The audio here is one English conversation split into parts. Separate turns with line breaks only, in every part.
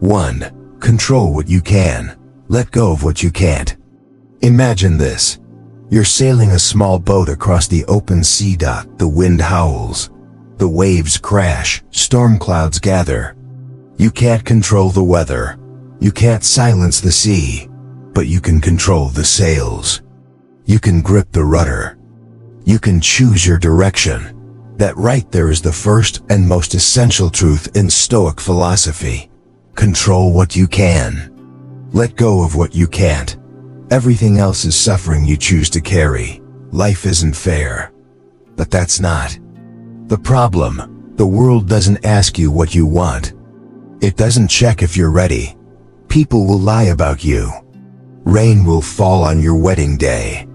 1. Control what you can. Let go of what you can't. Imagine this. You're sailing a small boat across the open sea. The wind howls. The waves crash. Storm clouds gather. You can't control the weather. You can't silence the sea. But you can control the sails. You can grip the rudder. You can choose your direction. That right there is the first and most essential truth in Stoic philosophy. Control what you can. Let go of what you can't. Everything else is suffering you choose to carry. Life isn't fair. But that's not the problem. The world doesn't ask you what you want. It doesn't check if you're ready. People will lie about you. Rain will fall on your wedding day.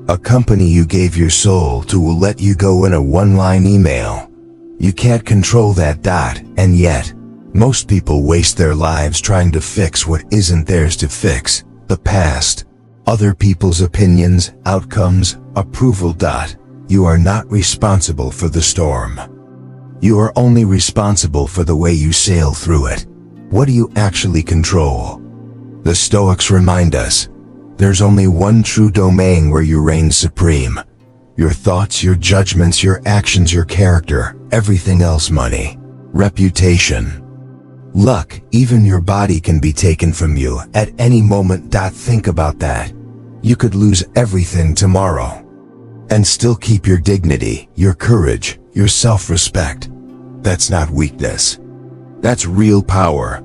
A company you gave your soul to will let you go in a one-line email. You can't control that. And yet, most people waste their lives trying to fix what isn't theirs to fix. The past, other people's opinions, outcomes, approval. You are not responsible for the storm. You are only responsible for the way you sail through it. What do you actually control? The Stoics remind us, there's only one true domain where you reign supreme. Your thoughts, your judgments, your actions, your character, everything else, money, reputation, luck, even your body can be taken from you at any moment. Think about that. You could lose everything tomorrow and still keep your dignity, your courage, your self-respect. That's not weakness. That's real power.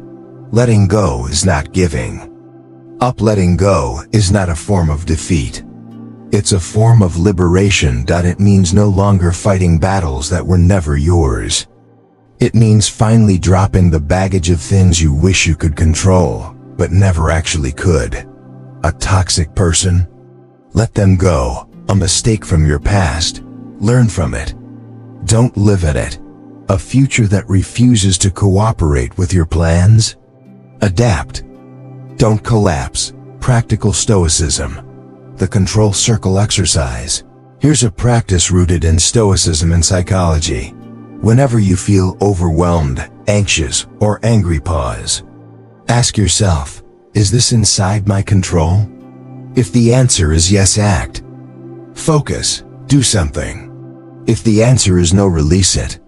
Letting go is not giving up. Letting go is not a form of defeat. It's a form of liberation. It means no longer fighting battles that were never yours. It means finally dropping the baggage of things you wish you could control, but never actually could. A toxic person? Let them go. A mistake from your past? Learn from it. Don't live in it. A future that refuses to cooperate with your plans? Adapt. Don't collapse. Practical Stoicism. The control circle exercise. Here's a practice rooted in Stoicism and psychology. Whenever you feel overwhelmed, anxious, or angry, pause. Ask yourself, is this inside my control? If the answer is yes, act. Focus. Do something. If the answer is no, release it.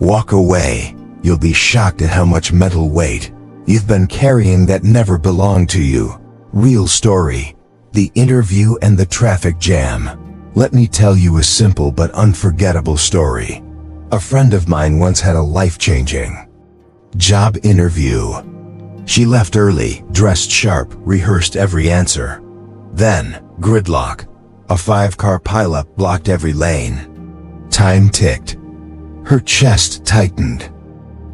Walk away. You'll be shocked at how much mental weight you've been carrying that never belonged to you. Real story. The interview and the traffic jam. Let me tell you a simple but unforgettable story. A friend of mine once had a life-changing job interview. She left early, dressed sharp, rehearsed every answer. Then, gridlock. A 5-car pileup blocked every lane. Time ticked. Her chest tightened.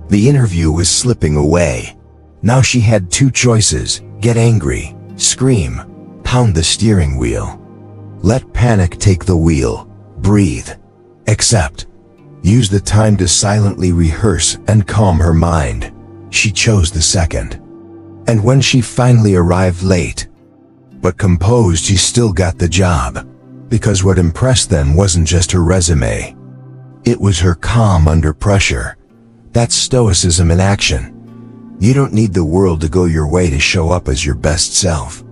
The interview was slipping away. Now she had two choices: get angry, scream, pound the steering wheel. Let panic take the wheel. Breathe. Accept. Use the time to silently rehearse and calm her mind. She chose the second. And when she finally arrived late, but composed, she still got the job. Because what impressed them wasn't just her resume. It was her calm under pressure. That's Stoicism in action. You don't need the world to go your way to show up as your best self.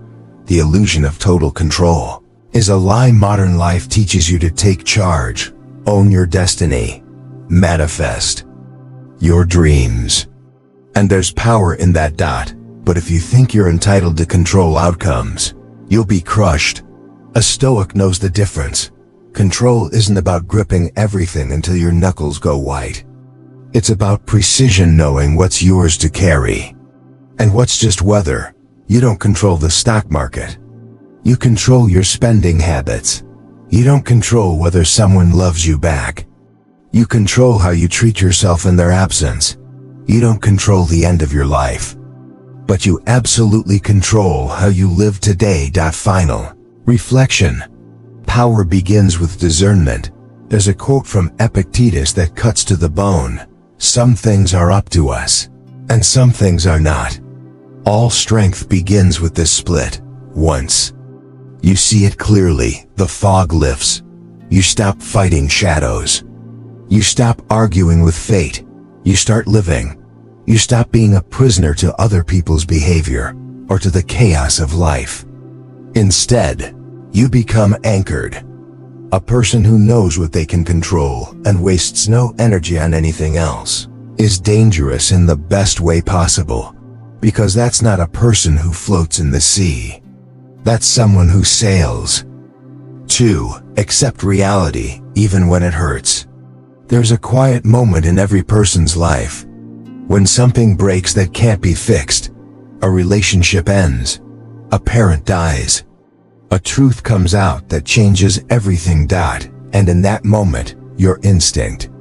The illusion of total control is a lie modern life teaches you to take charge, own your destiny, manifest your dreams. And there's power in that. But if you think you're entitled to control outcomes, you'll be crushed. A Stoic knows the difference. Control isn't about gripping everything until your knuckles go white. It's about precision, knowing what's yours to carry and what's just weather. You don't control the stock market. You control your spending habits. You don't control whether someone loves you back. You control how you treat yourself in their absence. You don't control the end of your life, but you absolutely control how you live today. Final reflection. Power begins with discernment. There's a quote from Epictetus that cuts to the bone. Some things are up to us, and some things are not. All strength begins with this split. Once you see it clearly, the fog lifts. You stop fighting shadows. You stop arguing with fate. You start living. You stop being a prisoner to other people's behavior or to the chaos of life. Instead, you become anchored. A person who knows what they can control and wastes no energy on anything else is dangerous in the best way possible, because that's not a person who floats in the sea. That's someone who sails. 2. Accept reality, even when it hurts. There's a quiet moment in every person's life when something breaks that can't be fixed. A relationship ends. A parent dies. A truth comes out that changes everything. And in that moment, your instinct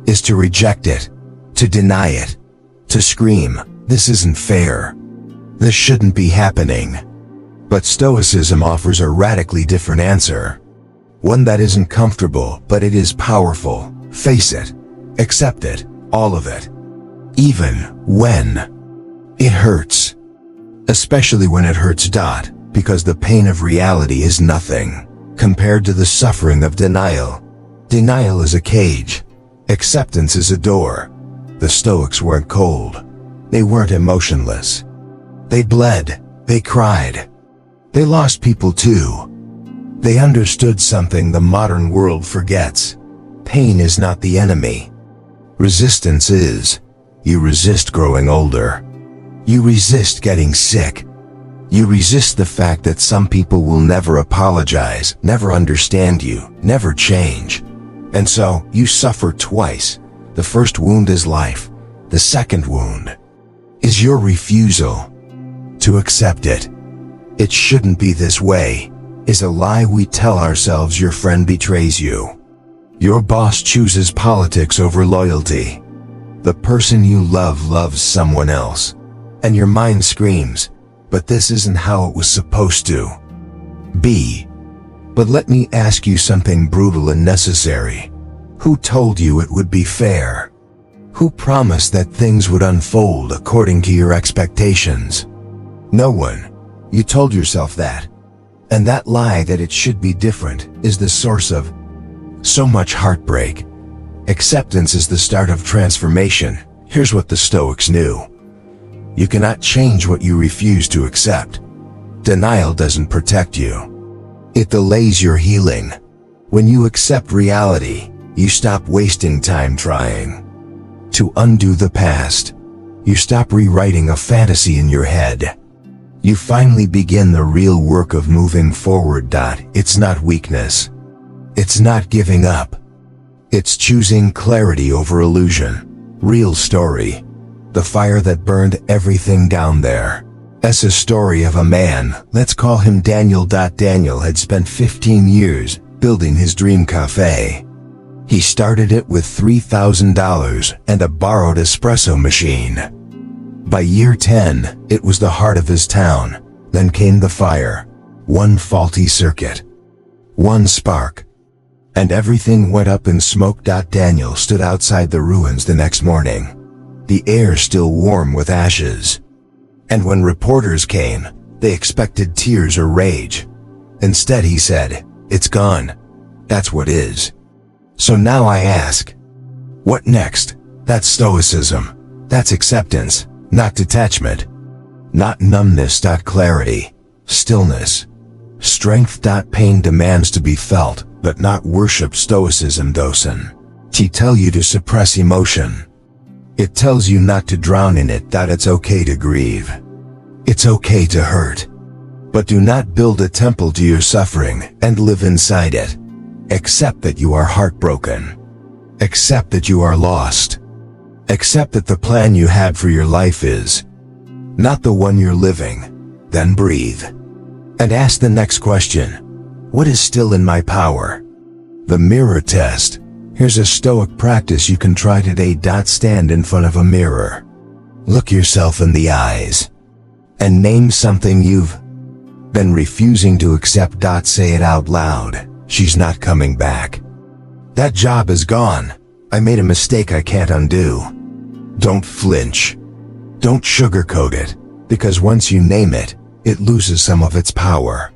is to reject it, to deny it, to scream, "This isn't fair. This shouldn't be happening." But Stoicism offers a radically different answer. One that isn't comfortable, but it is powerful. Face it. Accept it. All of it. Even when it hurts. Especially when it hurts. Because the pain of reality is nothing compared to the suffering of denial. Denial is a cage. Acceptance is a door. The Stoics weren't cold. They weren't emotionless. They bled. They cried. They lost people too. They understood something the modern world forgets. Pain is not the enemy. Resistance is. You resist growing older. You resist getting sick. You resist the fact that some people will never apologize, never understand you, never change. And so, you suffer twice. The first wound is life. The second wound is your refusal to accept it. "It shouldn't be this way" is a lie we tell ourselves. Your friend betrays you. Your boss chooses politics over loyalty. The person you love loves someone else. And your mind screams, "But this isn't how it was supposed to be." But let me ask you something brutal and necessary. Who told you it would be fair? Who promised that things would unfold according to your expectations? No one. You told yourself that. And that lie that it should be different is the source of so much heartbreak. Acceptance is the start of transformation. Here's what the Stoics knew. You cannot change what you refuse to accept. Denial doesn't protect you. It delays your healing. When you accept reality, you stop wasting time trying to undo the past. You stop rewriting a fantasy in your head. You finally begin the real work of moving forward. It's not weakness. It's not giving up. It's choosing clarity over illusion. Real story. The fire that burned everything down there. As a story of a man, let's call him Daniel. Daniel had spent 15 years building his dream cafe. He started it with $3,000 and a borrowed espresso machine. By year 10, it was the heart of his town. Then came the fire. One faulty circuit. One spark. And everything went up in smoke. Daniel stood outside the ruins the next morning. The air still warm with ashes. And when reporters came, they expected tears or rage. Instead he said, "It's gone. That's what is." So now I ask, what next? That's Stoicism. That's acceptance, not detachment. Not numbness. Clarity. Stillness. Strength. Pain demands to be felt, but not worship. Stoicism doesn't tell you to suppress emotion. It tells you not to drown in it. That it's okay to grieve. It's okay to hurt. But do not build a temple to your suffering and live inside it. Accept that you are heartbroken. Accept that you are lost. Accept that the plan you had for your life is not the one you're living. Then breathe. And ask the next question. What is still in my power? The mirror test. Here's a Stoic practice you can try today. Stand in front of a mirror. Look yourself in the eyes. And name something you've been refusing to accept. Say it out loud. She's not coming back. That job is gone. I made a mistake I can't undo. Don't flinch. Don't sugarcoat it, because once you name it, it loses some of its power.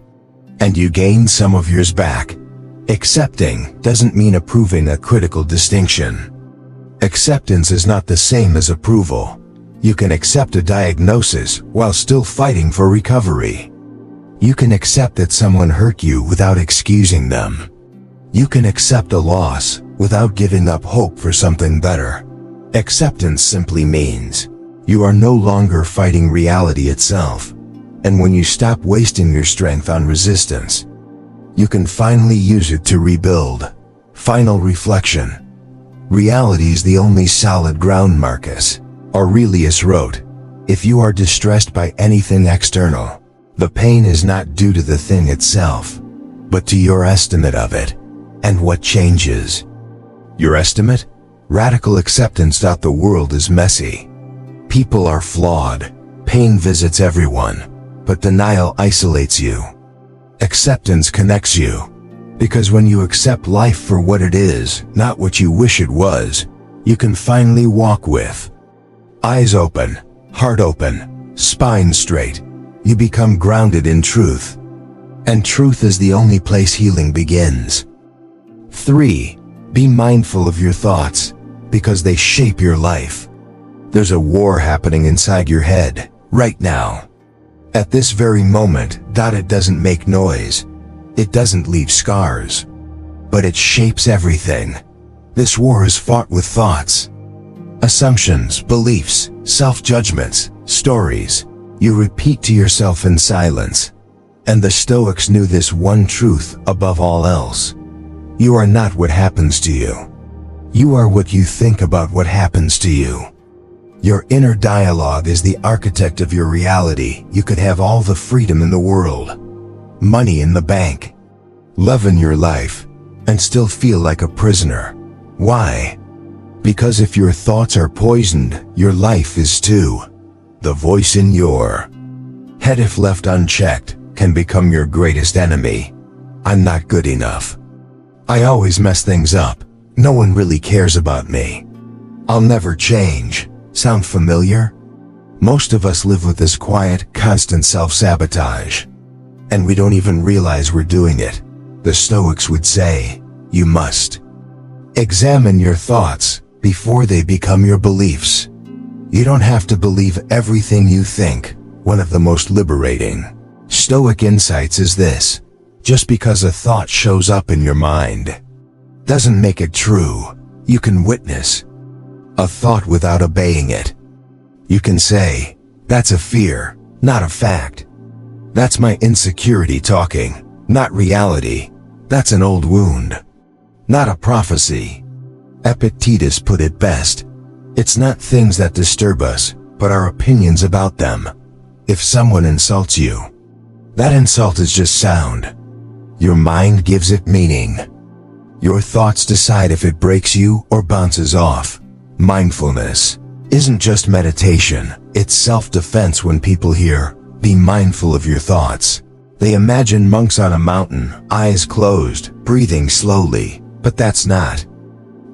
And you gain some of yours back. Accepting doesn't mean approving a critical distinction. Acceptance is not the same as approval. You can accept a diagnosis while still fighting for recovery. You can accept that someone hurt you without excusing them. You can accept a loss without giving up hope for something better. Acceptance simply means you are no longer fighting reality itself. And when you stop wasting your strength on resistance, you can finally use it to rebuild. Final reflection. Reality is the only solid ground, Marcus Aurelius wrote. If you are distressed by anything external, the pain is not due to the thing itself, but to your estimate of it. And what changes? Your estimate? Radical acceptance that the world is messy. People are flawed. Pain visits everyone, but denial isolates you. Acceptance connects you. Because when you accept life for what it is, not what you wish it was, you can finally walk with eyes open, heart open, spine straight. You become grounded in truth. And truth is the only place healing begins. 3. Be mindful of your thoughts, because they shape your life. There's a war happening inside your head, right now. At this very moment, it doesn't make noise. It doesn't leave scars. But it shapes everything. This war is fought with thoughts. Assumptions, beliefs, self-judgments, stories. You repeat to yourself in silence. And the Stoics knew this one truth above all else. You are not what happens to you. You are what you think about what happens to you. Your inner dialogue is the architect of your reality. You could have all the freedom in the world, money in the bank, love in your life, and still feel like a prisoner. Why? Because if your thoughts are poisoned, your life is too. The voice in your head, if left unchecked, can become your greatest enemy. I'm not good enough. I always mess things up. No one really cares about me. I'll never change. Sound familiar? Most of us live with this quiet, constant self-sabotage. And we don't even realize we're doing it. The Stoics would say, you must examine your thoughts before they become your beliefs. You don't have to believe everything you think. One of the most liberating Stoic insights is this: just because a thought shows up in your mind doesn't make it true. You can witness a thought without obeying it. You can say, that's a fear, not a fact. That's my insecurity talking, not reality. That's an old wound, not a prophecy. Epictetus put it best. It's not things that disturb us, but our opinions about them. If someone insults you, that insult is just sound. Your mind gives it meaning. Your thoughts decide if it breaks you or bounces off. Mindfulness isn't just meditation, it's self-defense. When people hear, be mindful of your thoughts, they imagine monks on a mountain, eyes closed, breathing slowly, but that's not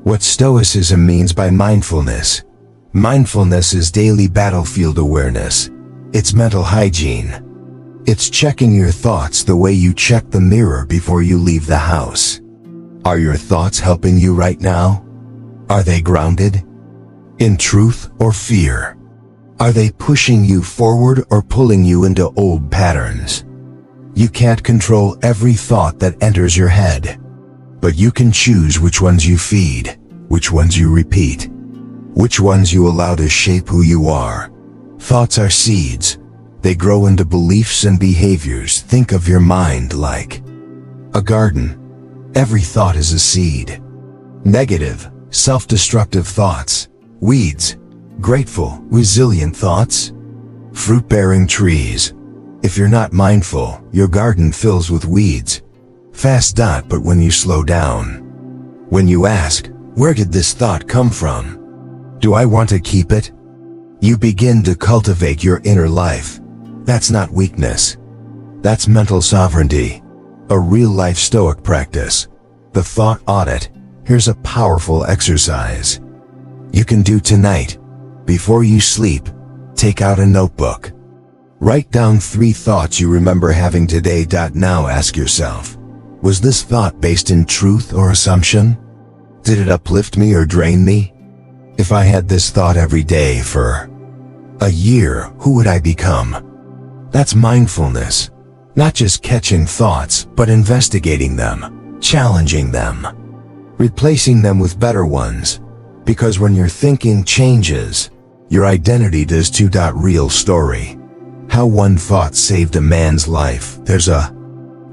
what Stoicism means by mindfulness. Mindfulness is daily battlefield awareness. It's mental hygiene. It's checking your thoughts the way you check the mirror before you leave the house. Are your thoughts helping you right now? Are they grounded in truth or fear? Are they pushing you forward or pulling you into old patterns? You can't control every thought that enters your head, but you can choose which ones you feed, which ones you repeat, which ones you allow to shape who you are. Thoughts are seeds. They grow into beliefs and behaviors. Think of your mind like a garden. Every thought is a seed. Negative, self-destructive thoughts, weeds. Grateful, resilient thoughts, fruit-bearing trees. If you're not mindful, your garden fills with weeds. Fast. But when you slow down, when you ask, where did this thought come from? Do I want to keep it? You begin to cultivate your inner life. That's not weakness. That's mental sovereignty. A real-life Stoic practice. The thought audit. Here's a powerful exercise you can do tonight. Before you sleep, take out a notebook. Write down 3 thoughts you remember having today. Now ask yourself, was this thought based in truth or assumption? Did it uplift me or drain me? If I had this thought every day for A year, who would I become? That's mindfulness. Not just catching thoughts, but investigating them, challenging them, replacing them with better ones. Because when your thinking changes, your identity does too. Real story. How one thought saved a man's life. There's a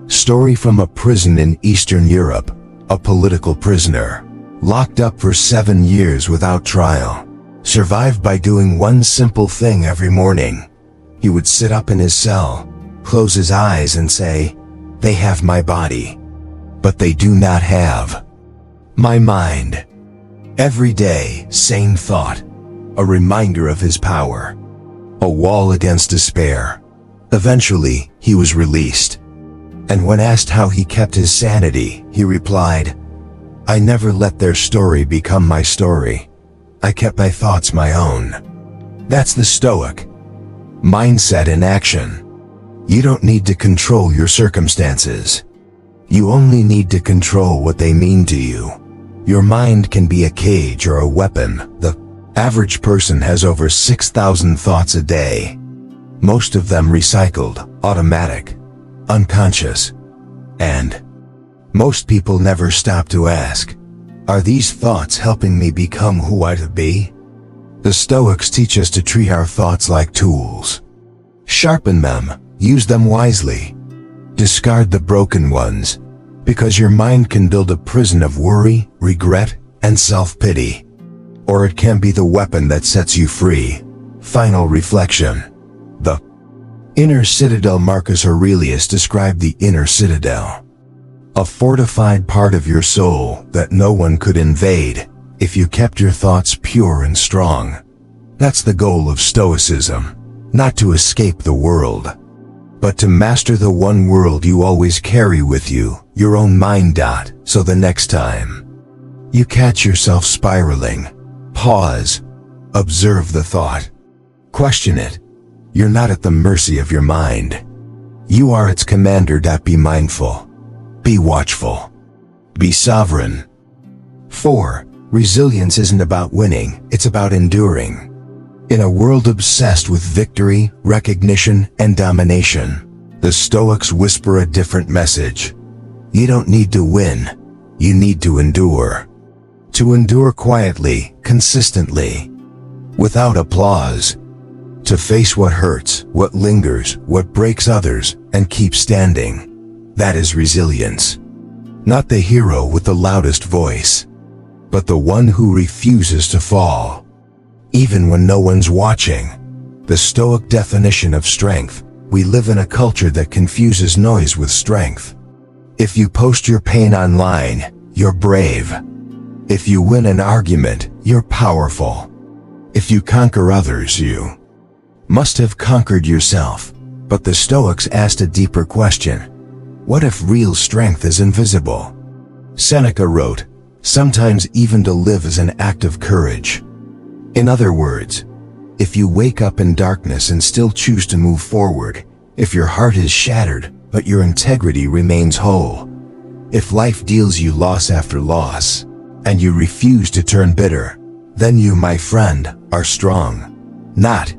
story from a prison in Eastern Europe. A political prisoner, locked up for 7 years without trial, survived by doing one simple thing every morning. He would sit up in his cell, close his eyes and say, "They have my body, but they do not have my mind." Every day, same thought, a reminder of his power, a wall against despair. Eventually, he was released. And when asked how he kept his sanity, he replied, "I never let their story become my story. I kept my thoughts my own." That's the Stoic mindset in action. You don't need to control your circumstances. You only need to control what they mean to you. Your mind can be a cage or a weapon. The average person has over 6,000 thoughts a day. Most of them recycled, automatic, unconscious. And most people never stop to ask, are these thoughts helping me become who I to be? The Stoics teach us to treat our thoughts like tools. Sharpen them, use them wisely. Discard the broken ones, because your mind can build a prison of worry, regret, and self-pity. Or it can be the weapon that sets you free. Final reflection. The inner citadel. Marcus Aurelius described the inner citadel, a fortified part of your soul that no one could invade if you kept your thoughts pure and strong. That's the goal of Stoicism, not to escape the world, but to master the one world you always carry with you, your own mind. So the next time you catch yourself spiraling, pause, observe the thought, question it. You're not at the mercy of your mind. You are its commander. Be mindful, be watchful, be sovereign. 4. Resilience isn't about winning, it's about enduring. In a world obsessed with victory, recognition, and domination, the Stoics whisper a different message. You don't need to win, you need to endure. To endure quietly, consistently, without applause. To face what hurts, what lingers, what breaks others, and keep standing. That is resilience. Not the hero with the loudest voice, but the one who refuses to fall, even when no one's watching. The Stoic definition of strength. We live in a culture that confuses noise with strength. If you post your pain online, you're brave. If you win an argument, you're powerful. If you conquer others, you must have conquered yourself. But the Stoics asked a deeper question. What if real strength is invisible? Seneca wrote, "Sometimes even to live is an act of courage." In other words, if you wake up in darkness and still choose to move forward, if your heart is shattered but your integrity remains whole, if life deals you loss after loss, and you refuse to turn bitter, then you, my friend, are strong. Not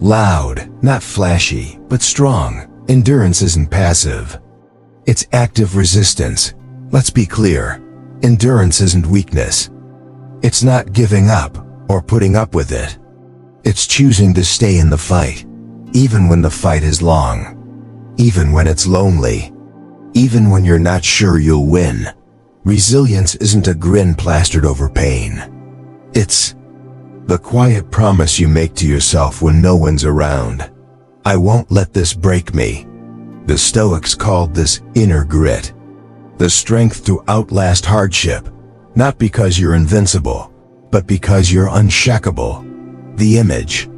loud, not flashy, but strong. Endurance isn't passive. It's active resistance. Let's be clear. Endurance isn't weakness. It's not giving up or putting up with it. It's choosing to stay in the fight, even when the fight is long, even when it's lonely, even when you're not sure you'll win. Resilience isn't a grin plastered over pain. It's the quiet promise you make to yourself when no one's around. I won't let this break me. The Stoics called this inner grit. The strength to outlast hardship, not because you're invincible, but because you're unshackable. The image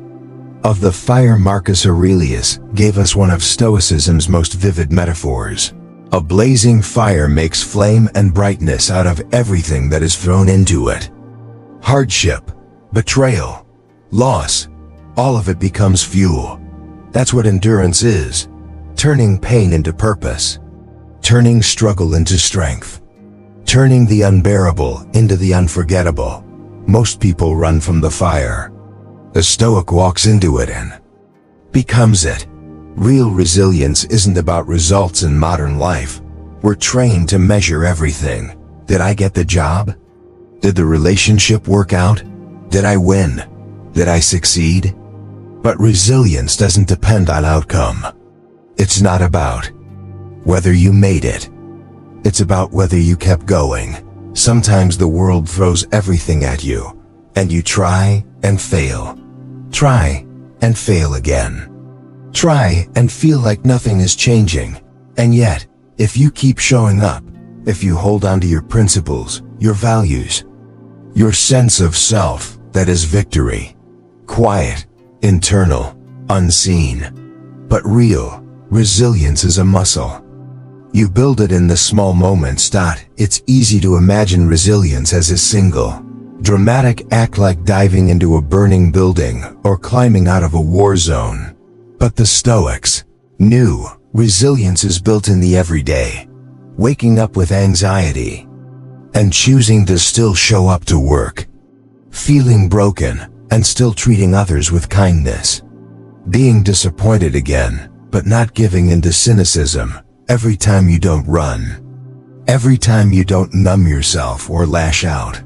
of the fire. Marcus Aurelius gave us one of Stoicism's most vivid metaphors. A blazing fire makes flame and brightness out of everything that is thrown into it. Hardship, betrayal, loss, all of it becomes fuel. That's what endurance is. Turning pain into purpose. Turning struggle into strength. Turning the unbearable into the unforgettable. Most people run from the fire. A Stoic walks into it and becomes it. Real resilience isn't about results in modern life. We're trained to measure everything. Did I get the job? Did the relationship work out? Did I win? Did I succeed? But resilience doesn't depend on outcome. It's not about whether you made it. It's about whether you kept going. Sometimes the world throws everything at you, and you try and fail. Try and fail again. Try and feel like nothing is changing. And yet, if you keep showing up, if you hold on to your principles, your values, your sense of self, that is victory. Quiet, internal, unseen, but real. Resilience is a muscle. You build it in the small moments. It's easy to imagine resilience as a single, dramatic act, like diving into a burning building or climbing out of a war zone. But the Stoics knew resilience is built in the everyday, waking up with anxiety and choosing to still show up to work, feeling broken and still treating others with kindness, being disappointed again, but not giving in to cynicism. Every time you don't run, every time you don't numb yourself or lash out,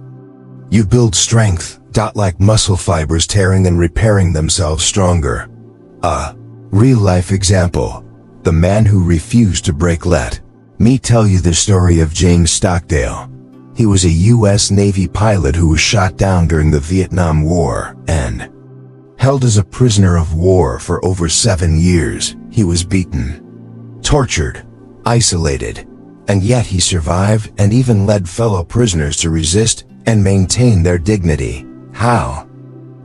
you build strength, like muscle fibers tearing and repairing themselves stronger. A real-life example, the man who refused to break. Let me tell you the story of James Stockdale. He was a U.S. Navy pilot who was shot down during the Vietnam War and held as a prisoner of war for over 7 years. He was beaten, tortured, isolated, and yet he survived and even led fellow prisoners to resist and maintain their dignity. How?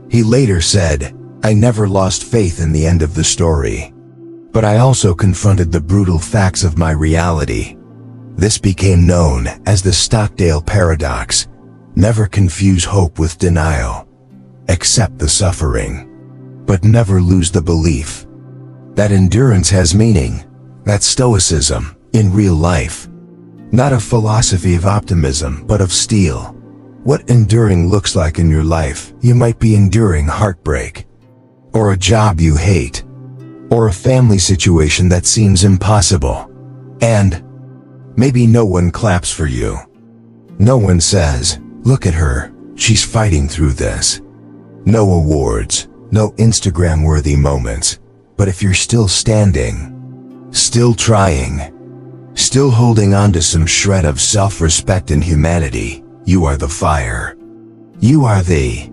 He later said, "I never lost faith in the end of the story, but I also confronted the brutal facts of my reality." This became known as the Stockdale paradox. Never confuse hope with denial. Accept the suffering, but never lose the belief that endurance has meaning. That's stoicism in real life. Not a philosophy of optimism, but of steel. What enduring looks like in your life. You might be enduring heartbreak, or a job you hate, or a family situation that seems impossible. And maybe no one claps for you. No one says, "Look at her, she's fighting through this." No awards, no Instagram-worthy moments. But if you're still standing, still trying, still holding on to some shred of self-respect and humanity, you are the fire. You are the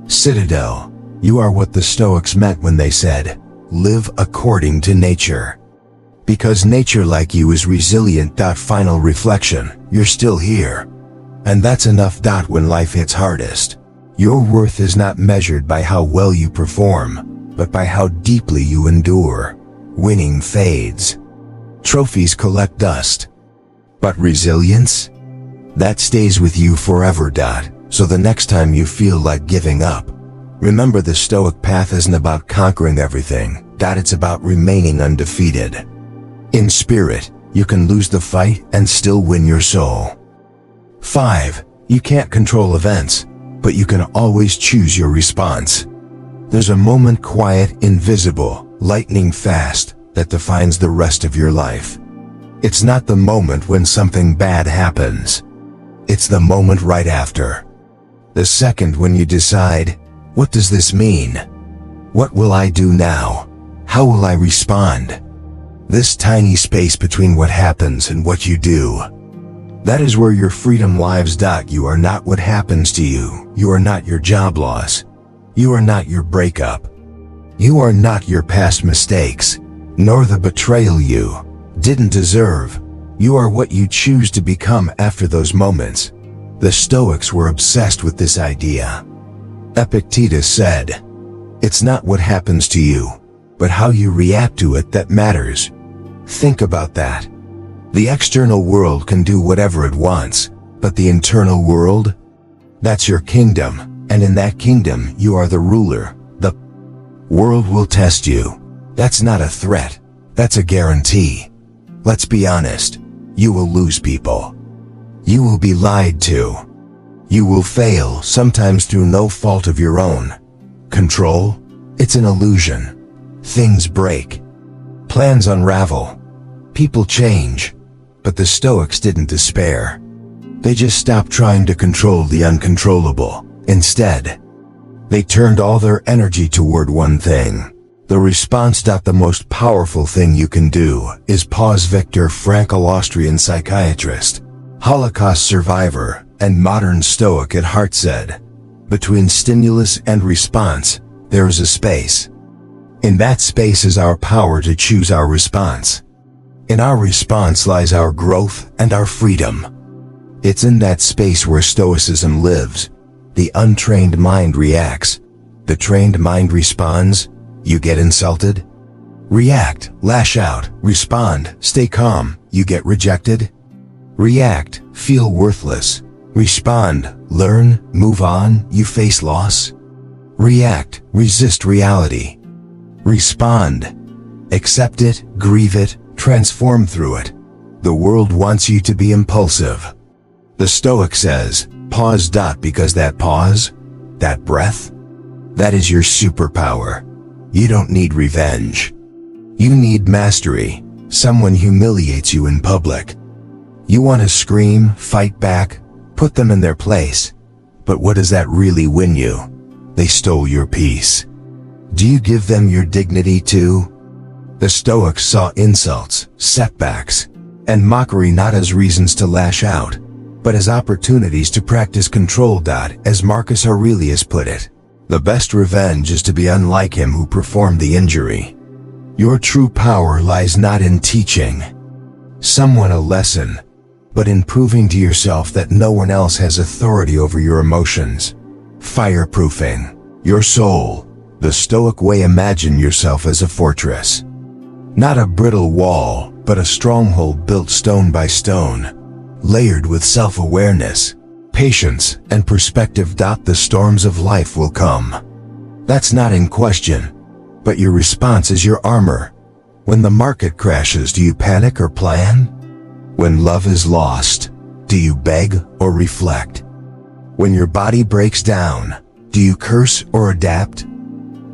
citadel. You are what the Stoics meant when they said, "Live according to nature." Because nature, like you, is resilient. Final reflection, you're still here. And that's enough. When life hits hardest, your worth is not measured by how well you perform, but by how deeply you endure. Winning fades. Trophies collect dust. But resilience? That stays with you forever. So the next time you feel like giving up, remember the Stoic path isn't about conquering everything. It's about remaining undefeated. In spirit, you can lose the fight and still win your soul. 5. You can't control events, but you can always choose your response. There's a moment, quiet, invisible, lightning fast, that defines the rest of your life. It's not the moment when something bad happens. It's the moment right after. The second when you decide, what does this mean? What will I do now? How will I respond? This tiny space between what happens and what you do. That is where your freedom lives. You are not what happens to you. You are not your job loss. You are not your breakup. You are not your past mistakes, nor the betrayal you didn't deserve. You are what you choose to become after those moments. The Stoics were obsessed with this idea. Epictetus said, "It's not what happens to you, but how you react to it that matters." Think about that. The external world can do whatever it wants, but the internal world? That's your kingdom, and in that kingdom you are the ruler. The world will test you. That's not a threat. That's a guarantee. Let's be honest. You will lose people. You will be lied to. You will fail, sometimes through no fault of your own. Control? It's an illusion. Things break. Plans unravel. People change. But the Stoics didn't despair. They just stopped trying to control the uncontrollable. Instead, they turned all their energy toward one thing. The response. The most powerful thing you can do is pause. Viktor Frankl, Austrian psychiatrist, Holocaust survivor, and modern Stoic at heart, said, "Between stimulus and response, there is a space. In that space is our power to choose our response. In our response lies our growth and our freedom." It's in that space where Stoicism lives. The untrained mind reacts. The trained mind responds. You get insulted? React, lash out. Respond, stay calm. You get rejected? React, feel worthless. Respond, learn, move on. You face loss? React, resist reality. Respond, accept it, grieve it, transform through it. The world wants you to be impulsive. The Stoic says, pause. Because that pause, that breath, that is your superpower. You don't need revenge. You need mastery. Someone humiliates you in public. You want to scream, fight back, put them in their place. But what does that really win you? They stole your peace. Do you give them your dignity too? The Stoics saw insults, setbacks, and mockery not as reasons to lash out, but as opportunities to practice control. As Marcus Aurelius put it, the best revenge is to be unlike him who performed the injury. Your true power lies not in teaching someone a lesson, but in proving to yourself that no one else has authority over your emotions. Fireproofing your soul. The Stoic way. Imagine yourself as a fortress. Not a brittle wall, but a stronghold built stone by stone, layered with self-awareness, patience, and perspective. The storms of life will come. That's not in question, but your response is your armor. When the market crashes, do you panic or plan? When love is lost, do you beg or reflect? When your body breaks down, do you curse or adapt?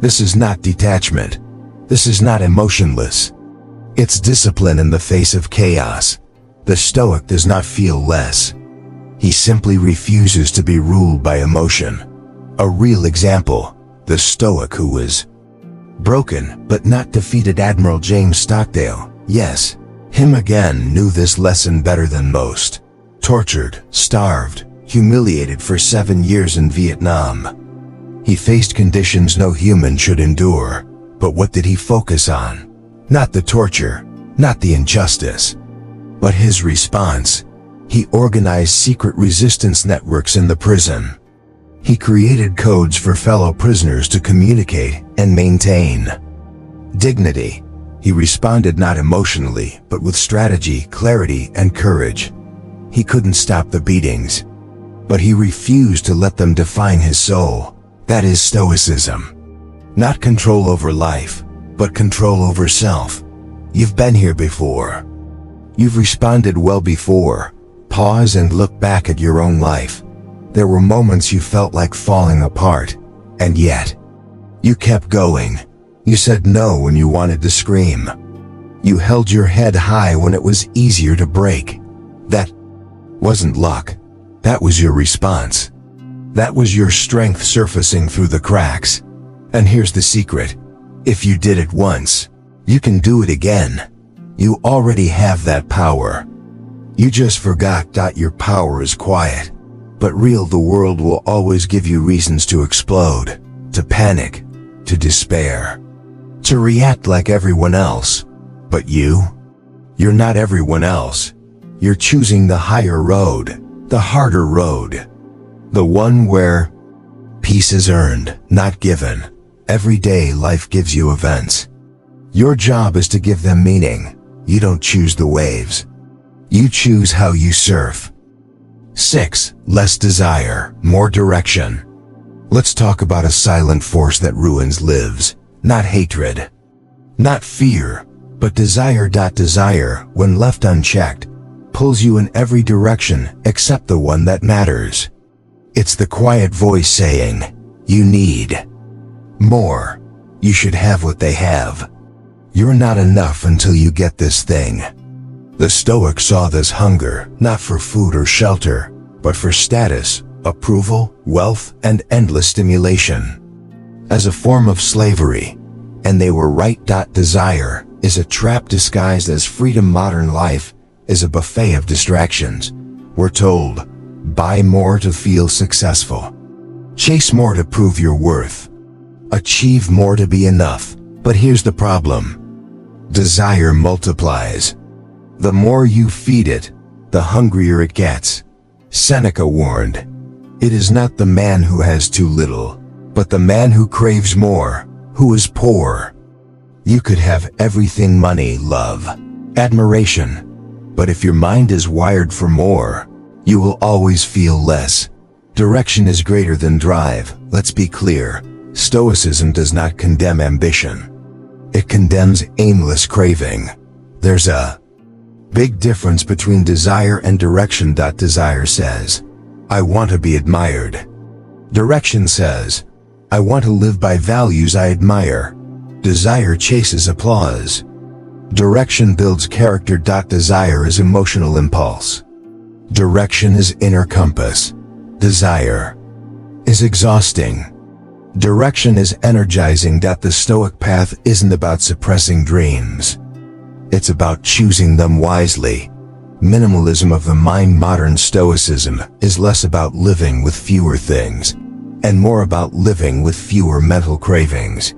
This is not detachment. This is not emotionless. It's discipline in the face of chaos. The Stoic does not feel less. He simply refuses to be ruled by emotion. A real example, the Stoic who was broken but not defeated. Admiral James Stockdale, yes, him again, knew this lesson better than most. Tortured, starved, humiliated for 7 years in Vietnam. He faced conditions no human should endure, but what did he focus on? Not the torture, not the injustice, but his response. He organized secret resistance networks in the prison. He created codes for fellow prisoners to communicate and maintain dignity. He responded not emotionally, but with strategy, clarity, and courage. He couldn't stop the beatings, but he refused to let them define his soul. That is Stoicism. Not control over life, but control over self. You've been here before. You've responded well before. Pause and look back at your own life. There were moments you felt like falling apart, and yet you kept going. You said no when you wanted to scream. You held your head high when it was easier to break. That wasn't luck. That was your response. That was your strength surfacing through the cracks. And here's the secret. If you did it once, you can do it again. You already have that power. You just forgot. Your power is quiet, but real. The world will always give you reasons to explode, to panic, to despair, to react like everyone else. But you're not everyone else. You're choosing the higher road, the harder road, the one where peace is earned, not given. Every day life gives you events. Your job is to give them meaning. You don't choose the waves. You choose how you surf. 6. Less desire, more direction. Let's talk about a silent force that ruins lives. Not hatred, not fear, but desire. Desire, when left unchecked, pulls you in every direction except the one that matters. It's the quiet voice saying, you need More. You should have what they have. You're not enough until you get this thing. The Stoics saw this hunger not for food or shelter, but for status, approval, wealth, and endless stimulation as a form of slavery. And they were right. Desire is a trap disguised as freedom. Modern life is a buffet of distractions. We're told, buy more to feel successful. Chase more to prove your worth. Achieve more to be enough. But here's the problem. Desire multiplies. The more you feed it, the hungrier it gets. Seneca warned, it is not the man who has too little, but the man who craves more, who is poor. You could have everything: money, love, admiration. But if your mind is wired for more, you will always feel less. Direction is greater than drive. Let's be clear. Stoicism does not condemn ambition. It condemns aimless craving. There's a big difference between desire and direction. Desire says, I want to be admired. Direction says, I want to live by values I admire. Desire chases applause. Direction builds character. Desire is emotional impulse. Direction is inner compass. Desire is exhausting. Direction is energizing. The Stoic path isn't about suppressing dreams. It's about choosing them wisely. Minimalism of the mind. Modern Stoicism is less about living with fewer things and more about living with fewer mental cravings.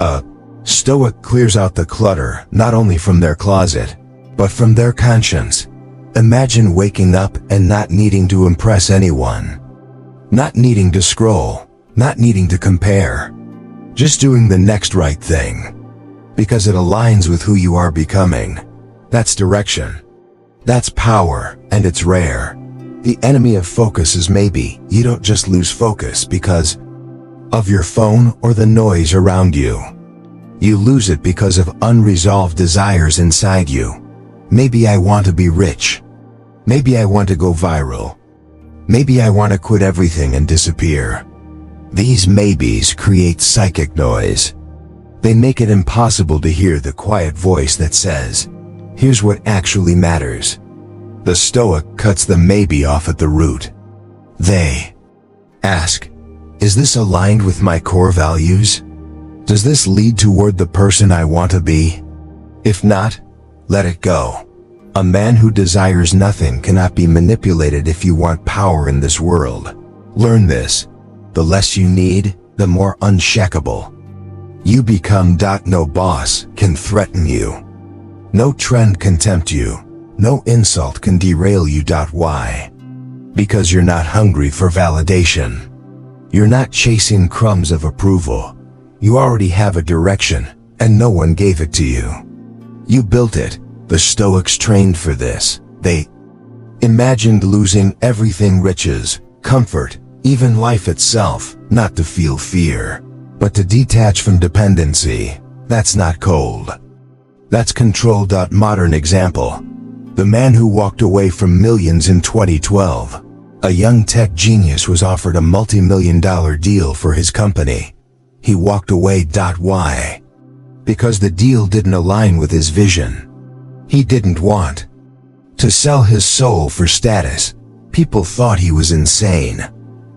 A Stoic clears out the clutter not only from their closet, but from their conscience. Imagine waking up and not needing to impress anyone. Not needing to scroll, not needing to compare. Just doing the next right thing. Because it aligns with who you are becoming. That's direction. That's power, and it's rare. The enemy of focus is maybe you don't just lose focus because of your phone or the noise around you. You lose it because of unresolved desires inside you. Maybe I want to be rich. Maybe I want to go viral. Maybe I want to quit everything and disappear. These maybes create psychic noise. They make it impossible to hear the quiet voice that says, here's what actually matters. The Stoic cuts the maybe off at the root. They ask, is this aligned with my core values? Does this lead toward the person I want to be? If not, let it go. A man who desires nothing cannot be manipulated. If you want power in this world, learn this. The less you need, the more unshakable you become. No boss can threaten you. No trend can tempt you. No insult can derail you. Why? Because you're not hungry for validation. You're not chasing crumbs of approval. You already have a direction, and no one gave it to you. You built it. The Stoics trained for this. They imagined losing everything: riches, comfort, even life itself, not to feel fear, but to detach from dependency. That's not cold. That's control. Modern example. The man who walked away from millions in 2012. A young tech genius was offered a multi-million-dollar deal for his company. He walked away. Why? Because the deal didn't align with his vision. He didn't want to sell his soul for status. People thought he was insane.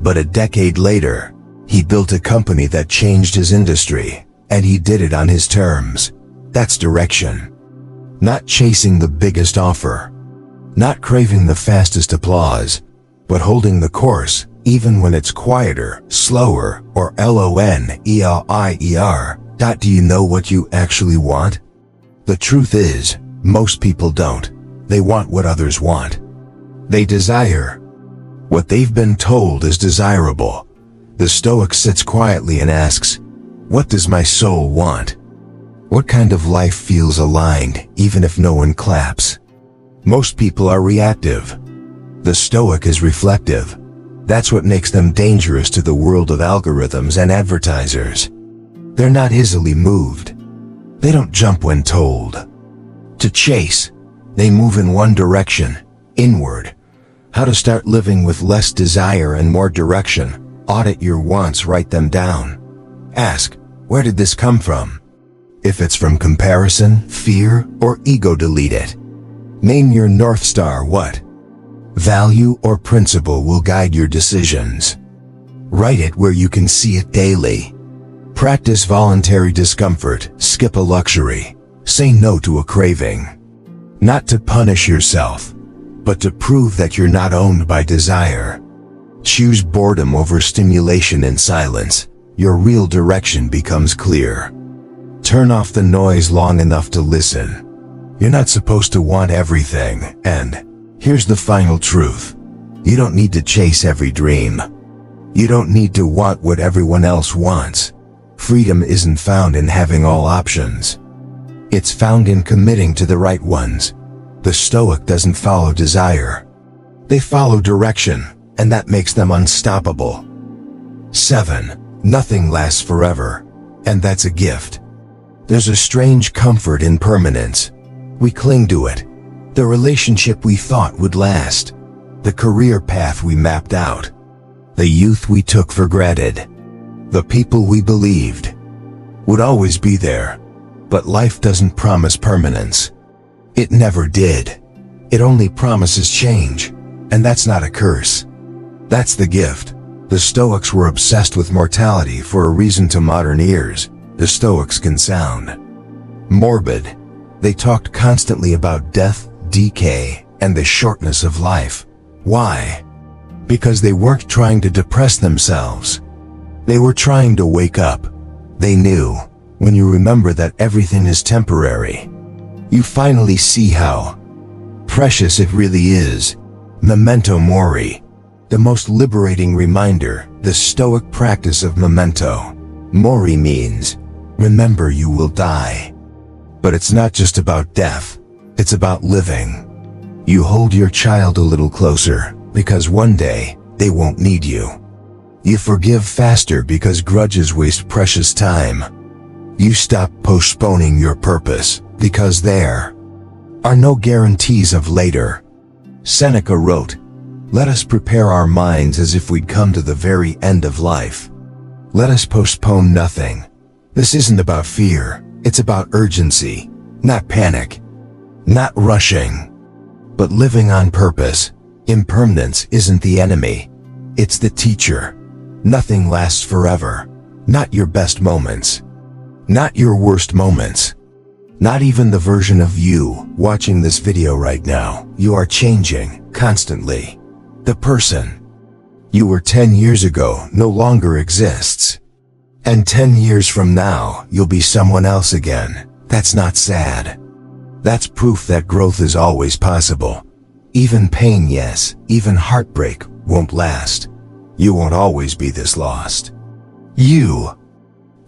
But a decade later, he built a company that changed his industry, and he did it on his terms. That's direction. Not chasing the biggest offer. Not craving the fastest applause, but holding the course, even when it's quieter, slower, or longer. Do you know what you actually want? The truth is, most people don't. They want what others want. They desire what they've been told is desirable. The Stoic sits quietly and asks, what does my soul want? What kind of life feels aligned, even if no one claps? Most people are reactive. The Stoic is reflective. That's what makes them dangerous to the world of algorithms and advertisers. They're not easily moved. They don't jump when told to chase. They move in one direction, inward. How to start living with less desire and more direction. Audit your wants, write them down. Ask, Where did this come from? If it's from comparison, fear, or ego, delete it. Name your North Star. What value or principle will guide your decisions? Write it where you can see it daily. Practice voluntary discomfort. Skip a luxury. Say no to a craving. Not to punish yourself, but to prove that you're not owned by desire. Choose boredom over stimulation. In silence, your real direction becomes clear. Turn off the noise long enough to listen. You're not supposed to want everything, and here's the final truth. You don't need to chase every dream. You don't need to want what everyone else wants. Freedom isn't found in having all options. It's found in committing to the right ones. The Stoic doesn't follow desire. They follow direction, and that makes them unstoppable. 7. Nothing lasts forever, and that's a gift. There's a strange comfort in permanence. We cling to it. The relationship we thought would last. The career path we mapped out. The youth we took for granted. The people we believed would always be there. But life doesn't promise permanence. It never did. It only promises change. And that's not a curse. That's the gift. The Stoics were obsessed with mortality for a reason. To modern ears, the Stoics can sound morbid. They talked constantly about death, decay, and the shortness of life. Why? Because they weren't trying to depress themselves. They were trying to wake up. They knew, when you remember that everything is temporary, you finally see how precious it really is. Memento mori. The most liberating reminder, the Stoic practice of memento mori means, remember you will die. But it's not just about death, it's about living. You hold your child a little closer, because one day, they won't need you. You forgive faster because grudges waste precious time. You stop postponing your purpose, because there are no guarantees of later. Seneca wrote, "Let us prepare our minds as if we'd come to the very end of life. Let us postpone nothing." This isn't about fear, it's about urgency, not panic, not rushing, but living on purpose. Impermanence isn't the enemy, it's the teacher. Nothing lasts forever. Not your best moments. Not your worst moments. Not even the version of you watching this video right now. You are changing constantly. The person you were 10 years ago no longer exists. And 10 years from now, you'll be someone else again. That's not sad. That's proof that growth is always possible. Even pain, yes, even heartbreak won't last. You won't always be this lost. You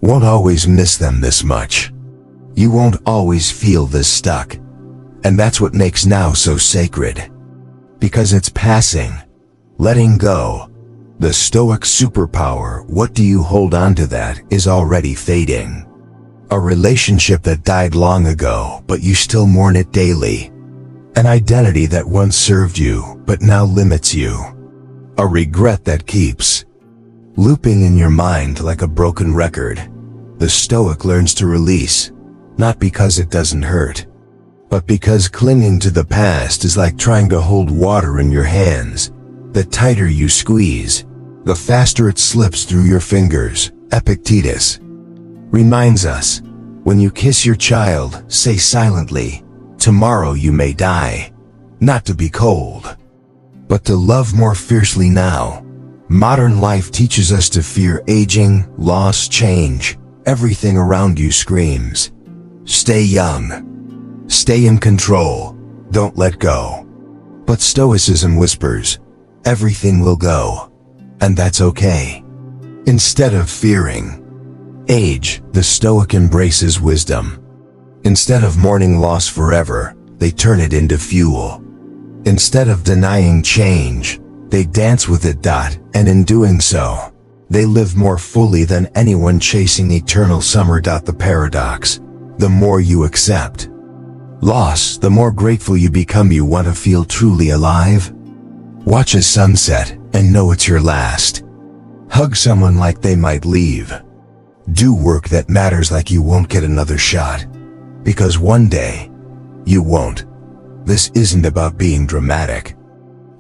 won't always miss them this much. You won't always feel this stuck. And that's what makes now so sacred. Because it's passing. Letting go. The Stoic superpower, what do you hold on to that is already fading. A relationship that died long ago, but you still mourn it daily. An identity that once served you, but now limits you. A regret that keeps looping in your mind like a broken record. The Stoic learns to release, not because it doesn't hurt, but because clinging to the past is like trying to hold water in your hands. The tighter you squeeze, the faster it slips through your fingers. Epictetus reminds us, when you kiss your child, say silently, "Tomorrow you may die," not to be cold, but to love more fiercely now. Modern life teaches us to fear aging, loss, change. Everything around you screams, stay young, stay in control, don't let go. But Stoicism whispers, everything will go, and that's okay. Instead of fearing age, the Stoic embraces wisdom. Instead of mourning loss forever, they turn it into fuel. Instead of denying change, they dance with it. And in doing so, they live more fully than anyone chasing eternal summer. The paradox: the more you accept loss, the more grateful you become. You want to feel truly alive? Watch a sunset and know it's your last. Hug someone like they might leave. Do work that matters like you won't get another shot. Because one day, you won't. This isn't about being dramatic.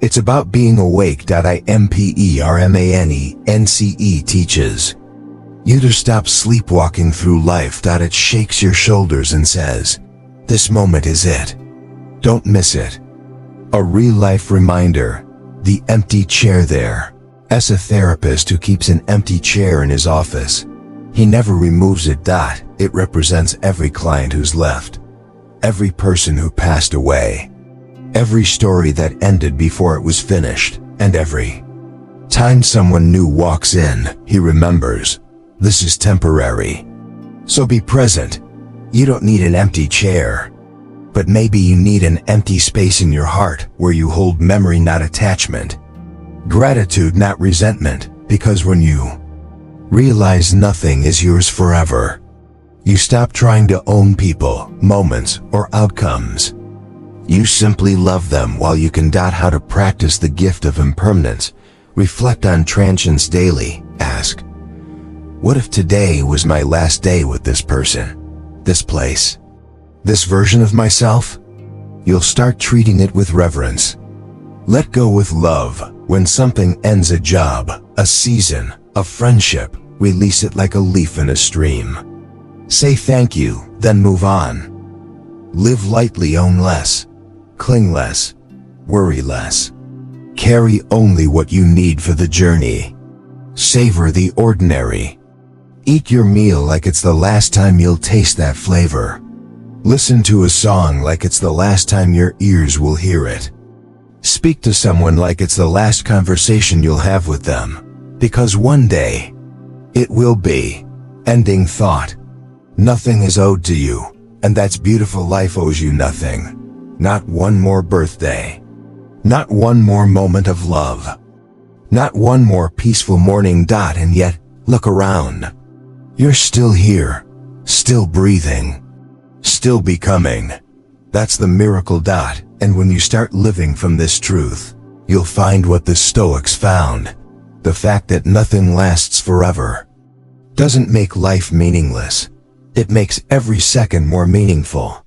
It's about being awake. Impermanence teaches you to stop sleepwalking through life. It shakes your shoulders and says, this moment is it. Don't miss it. A real-life reminder, the empty chair there. As a therapist who keeps an empty chair in his office, he never removes it. It represents every client who's left, every person who passed away, every story that ended before it was finished, and every time someone new walks in, he remembers, this is temporary. So be present. You don't need an empty chair. But maybe you need an empty space in your heart where you hold memory, not attachment. Gratitude, not resentment, because when you realize nothing is yours forever, you stop trying to own people, moments, or outcomes. You simply love them while you can. How to practice the gift of impermanence. Reflect on transience daily. Ask, what if today was my last day with this person, this place, this version of myself? You'll start treating it with reverence. Let go with love. When something ends, a job, a season, a friendship, release it like a leaf in a stream. Say thank you, then move on. Live lightly, own less, cling less, worry less. Carry only what you need for the journey. Savor the ordinary. Eat your meal like it's the last time you'll taste that flavor. Listen to a song like it's the last time your ears will hear it. Speak to someone like it's the last conversation you'll have with them, because one day, it will be. Ending thought. Nothing is owed to you, and that's beautiful. Life owes you nothing. Not one more birthday. Not one more moment of love. Not one more peaceful morning. And yet, look around. You're still here, still breathing, still becoming. That's the miracle. And when you start living from this truth, you'll find what the Stoics found. The fact that nothing lasts forever doesn't make life meaningless. It makes every second more meaningful.